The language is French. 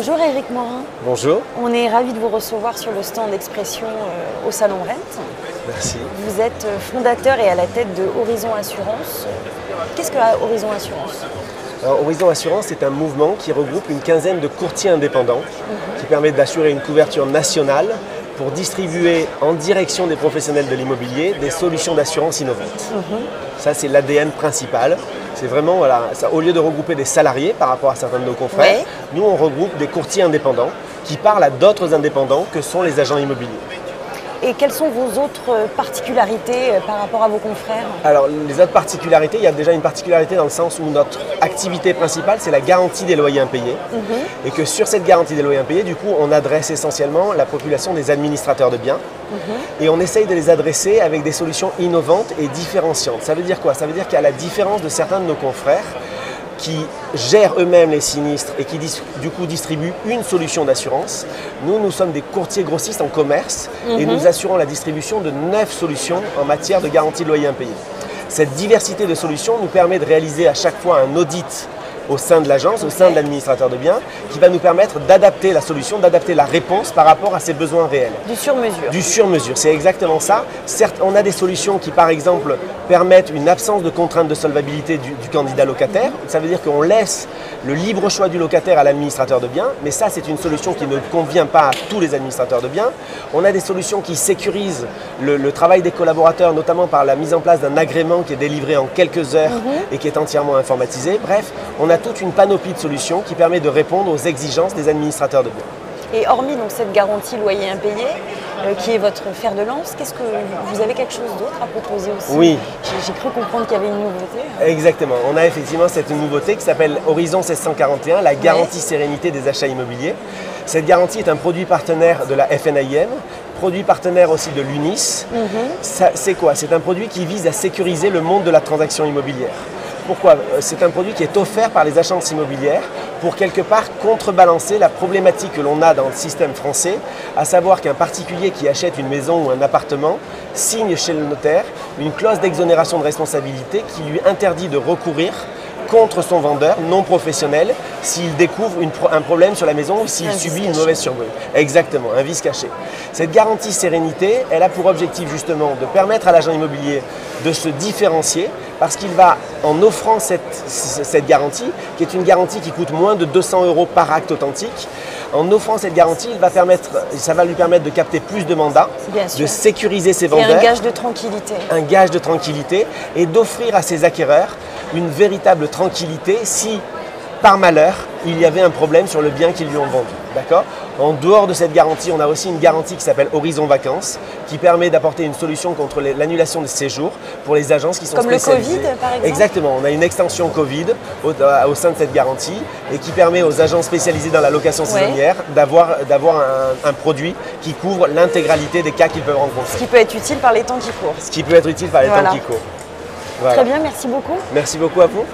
Bonjour Éric Morin. Bonjour. On est ravis de vous recevoir sur le stand Expression au Salon Rent. Merci. Vous êtes fondateur et à la tête de Horizon Assurance. Qu'est-ce que Horizon Assurance? Alors, Horizon Assurance est un mouvement qui regroupe une quinzaine de courtiers indépendants qui permet d'assurer une couverture nationale pour distribuer en direction des professionnels de l'immobilier des solutions d'assurance innovantes. Ça, c'est l'ADN principal. C'est vraiment, voilà, ça, au lieu de regrouper des salariés par rapport à certains de nos confrères, Ouais. nous, on regroupe des courtiers indépendants qui parlent à d'autres indépendants que sont les agents immobiliers. Et quelles sont vos autres particularités par rapport à vos confrères? Alors, les autres particularités, il y a déjà une particularité dans le sens où notre activité principale, c'est la garantie des loyers impayés. Et que sur cette garantie des loyers impayés, du coup, on adresse essentiellement la population des administrateurs de biens. Et on essaye de les adresser avec des solutions innovantes et différenciantes. Ça veut dire quoi? Ça veut dire qu'à la différence de certains de nos confrères, qui gèrent eux-mêmes les sinistres et qui du coup distribuent une solution d'assurance. Nous sommes des courtiers grossistes en commerce et nous assurons la distribution de 9 solutions en matière de garantie de loyer impayé. Cette diversité de solutions nous permet de réaliser à chaque fois un audit au sein de l'agence, au sein de l'administrateur de biens, qui va nous permettre d'adapter la solution, d'adapter la réponse par rapport à ses besoins réels. Du sur-mesure. Du sur-mesure, c'est exactement ça. Certes, on a des solutions qui, par exemple, permettent une absence de contrainte de solvabilité du candidat locataire. Ça veut dire qu'on laisse le libre choix du locataire à l'administrateur de biens, mais ça, c'est une solution qui ne convient pas à tous les administrateurs de biens. On a des solutions qui sécurisent le travail des collaborateurs, notamment par la mise en place d'un agrément qui est délivré en quelques heures et qui est entièrement informatisé. Bref, on a toute une panoplie de solutions qui permet de répondre aux exigences des administrateurs de biens. Et hormis donc cette garantie loyer impayé, qui est votre fer de lance, qu'est-ce que vous avez quelque chose d'autre à proposer aussi? Oui. J'ai cru comprendre qu'il y avait une nouveauté. Exactement. On a effectivement cette nouveauté qui s'appelle Horizon 1641, la garantie sérénité des achats immobiliers. Cette garantie est un produit partenaire de la FNAIM, produit partenaire aussi de l'UNIS. C'est quoi? C'est un produit qui vise à sécuriser le monde de la transaction immobilière. Pourquoi? C'est un produit qui est offert par les agences immobilières pour quelque part contrebalancer la problématique que l'on a dans le système français, à savoir qu'un particulier qui achète une maison ou un appartement signe chez le notaire une clause d'exonération de responsabilité qui lui interdit de recourir contre son vendeur non professionnel s'il découvre un problème sur la maison ou s'il subit une mauvaise survenue. Exactement, un vice caché. Cette garantie sérénité, elle a pour objectif justement de permettre à l'agent immobilier de se différencier parce qu'il va, en offrant cette garantie, qui est une garantie qui coûte moins de 200 € par acte authentique, en offrant cette garantie, ça va lui permettre de capter plus de mandats, de sécuriser ses vendeurs. Et un gage de tranquillité. Un gage de tranquillité et d'offrir à ses acquéreurs une véritable tranquillité si, par malheur, il y avait un problème sur le bien qu'ils lui ont vendu. D'accord? En dehors de cette garantie, on a aussi une garantie qui s'appelle Horizon Vacances, qui permet d'apporter une solution contre l'annulation de séjours pour les agences qui sont spécialisées. Comme le Covid, par exemple? Exactement. On a une extension Covid au sein de cette garantie et qui permet aux agents spécialisés dans la location saisonnière d'avoir un produit qui couvre l'intégralité des cas qu'ils peuvent rencontrer. Ce qui peut être utile par les temps qui courent. Ce qui peut être utile par les temps qui courent. Voilà. Très bien, merci beaucoup. Merci beaucoup à vous.